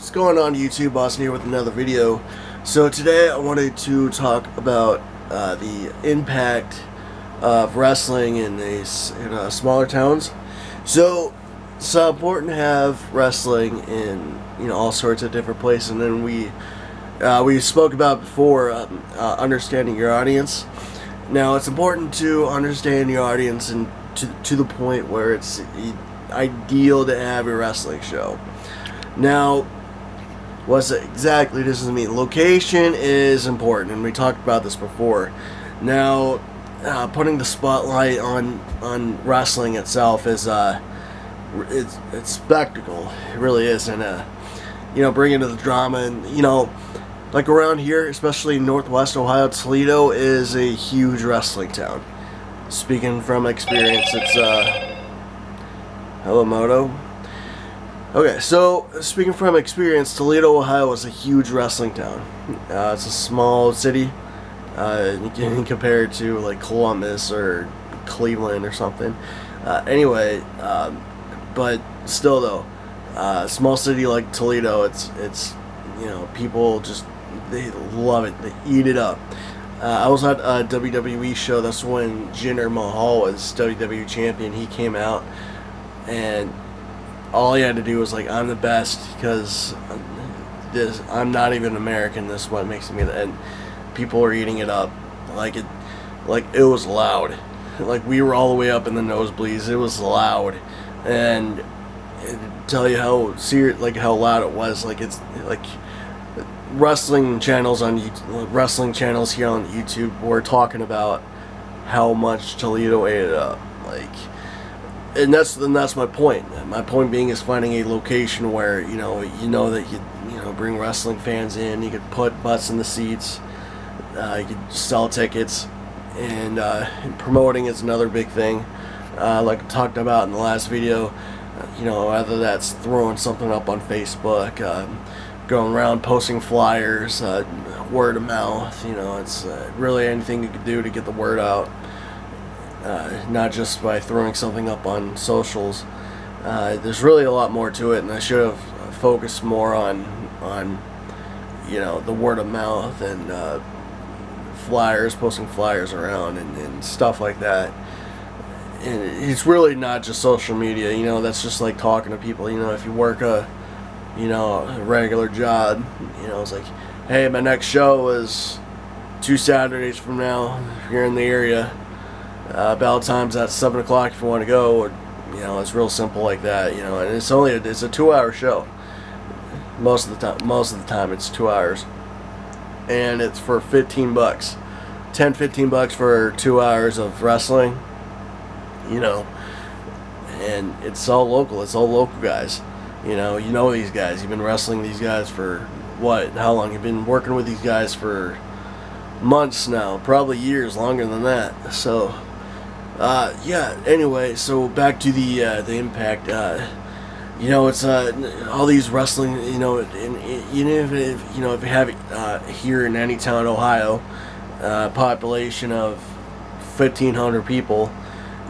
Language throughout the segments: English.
What's going on YouTube? Austin here with another video. So today I wanted to talk about the impact of wrestling in smaller towns. So it's important to have wrestling in all sorts of different places, and then we spoke about before understanding your audience. Now it's important to understand your audience and to the point where it's ideal to have a wrestling show. Now, what exactly does this mean? Location is important, and we talked about this before. Now, putting the spotlight on wrestling itself is it's spectacle. It really is, and bringing to the drama, and like around here, especially in Northwest Ohio, Toledo is a huge wrestling town. Speaking from experience, it's hello Moto. Okay, so speaking from experience, Toledo, Ohio is a huge wrestling town. It's a small city. You can compare it to like Columbus or Cleveland or something. But still though, small city like Toledo, it's people just, they love it. They eat it up. I was at a WWE show. That's when Jinder Mahal was WWE champion. He came out, and all he had to do was like, I'm the best because I'm not even American. This is what makes me. And people were eating it up, like it was loud. Like we were all the way up in the nosebleeds. It was loud, and tell you how serious, like how loud it was. Like it's like wrestling channels here on YouTube were talking about how much Toledo ate it up. And that's my point. My point being is finding a location where you know that you bring wrestling fans in. You could put butts in the seats. You could sell tickets, and promoting is another big thing. Like I talked about in the last video. Whether that's throwing something up on Facebook, going around posting flyers, word of mouth. It's really anything you could do to get the word out. Not just by throwing something up on socials. There's really a lot more to it, and I should have focused more on the word of mouth and posting flyers around and stuff like that. And it's really not just social media. That's just like talking to people. If you work a regular job, it's like, hey, my next show is 2 Saturdays from now. If you're in the area. Bell time's at 7 o'clock if you want to go, or it's real simple like that, and it's a 2-hour show. Most of the time it's 2 hours, and it's for $15, $10-15 for 2 hours of wrestling, and it's all local guys, these guys, you've been wrestling these guys for how long? You've been working with these guys for months now, probably years, longer than that. So anyway, so back to the impact. It's all these wrestling, if you have here in any town, Ohio, population of 1,500 people,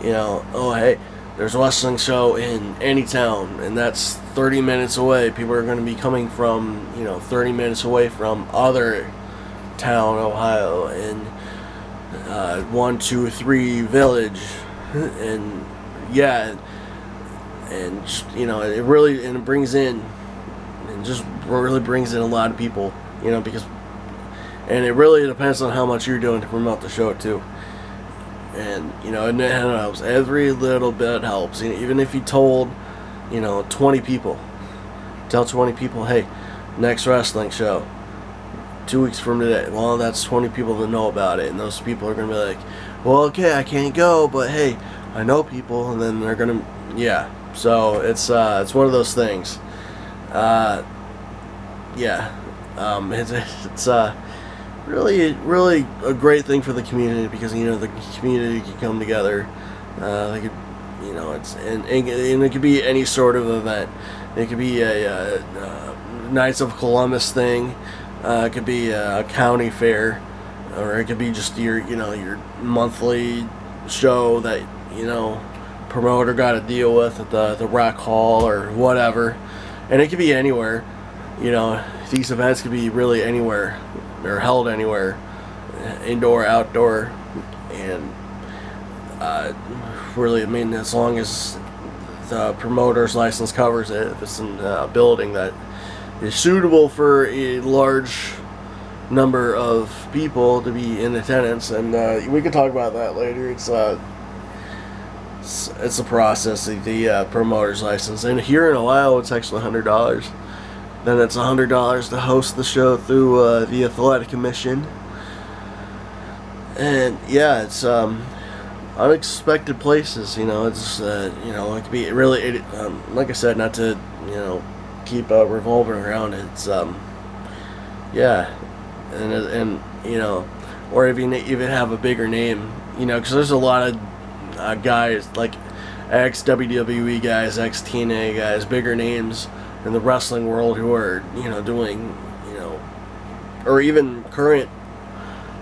hey, there's a wrestling show in any town, and that's 30 minutes away. People are going to be coming from 30 minutes away from other town, Ohio, and 1, 2, 3 village, and it really brings in a lot of people, because it really depends on how much you're doing to promote the show too, and and it helps. Every little bit helps. Even if you told 20 people, tell 20 people, hey, next wrestling show 2 weeks from today. Well, that's 20 people that know about it, and those people are going to be like, well, okay, I can't go, but hey, I know people, and then they're going to, so it's one of those things. It's really, really a great thing for the community, because, the community can come together. They could, and it could be any sort of event. It could be a Knights of Columbus thing. It could be a county fair, or it could be just your monthly show that promoter got to deal with at the Rec Hall or whatever, and it could be anywhere. you know, these events could be really anywhere, or held anywhere, indoor, outdoor, and really, I mean, as long as the promoter's license covers it, if it's in a building that is suitable for a large number of people to be in attendance, and we can talk about that later. It's a process, the promoter's license, and here in Ohio, it's actually $100. Then it's $100 to host the show through the athletic commission, and yeah, it's unexpected places. You know, it's you know, it could be really, like I said, not to, you know, keep revolving around it. It's yeah, and you know, or even have a bigger name, you know, because there's a lot of guys like ex WWE guys, ex TNA guys, bigger names in the wrestling world who are, you know, doing, you know, or even current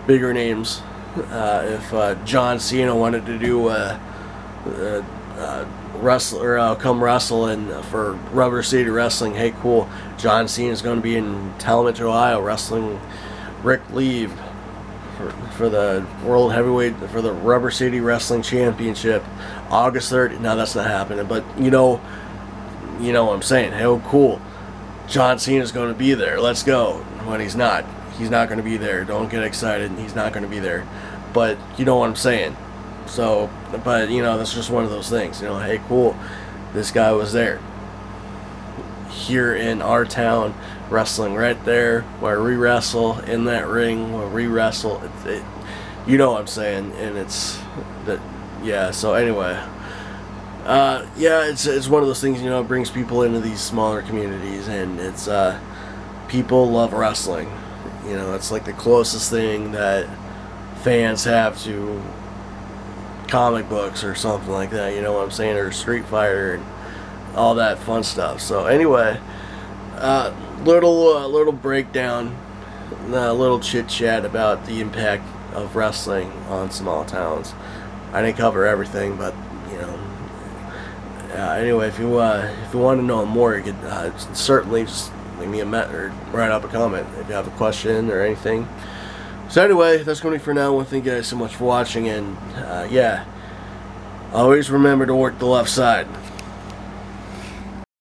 bigger names. If John Cena wanted to do come wrestle and for Rubber City Wrestling, hey, cool. John Cena is going to be in Talmadge, Ohio, wrestling Rick Lee for the World Heavyweight, for the Rubber City Wrestling Championship, August 3rd. No, that's not happening, but you know what I'm saying. Hey, oh, cool. John Cena is going to be there. Let's go. When he's not going to be there. Don't get excited. He's not going to be there. But you know what I'm saying. So, but you know, that's just one of those things. You know, hey, cool. This guy was there. Here in our town, wrestling right there where we wrestle, in that ring where we wrestle. You know what I'm saying. And it's that, yeah. So anyway, yeah, it's one of those things. You know, it brings people into these smaller communities, and it's people love wrestling. You know, it's like the closest thing that fans have to comic books or something like that, you know what I'm saying, or Street Fighter and all that fun stuff. So anyway, little breakdown, a little chit chat about the impact of wrestling on small towns. I didn't cover everything, but you know, anyway, if you want to know more, you could certainly just leave me a or write up a comment if you have a question or anything. So anyway, that's going to be for now. I want to thank you guys so much for watching, and yeah, always remember to work the left side.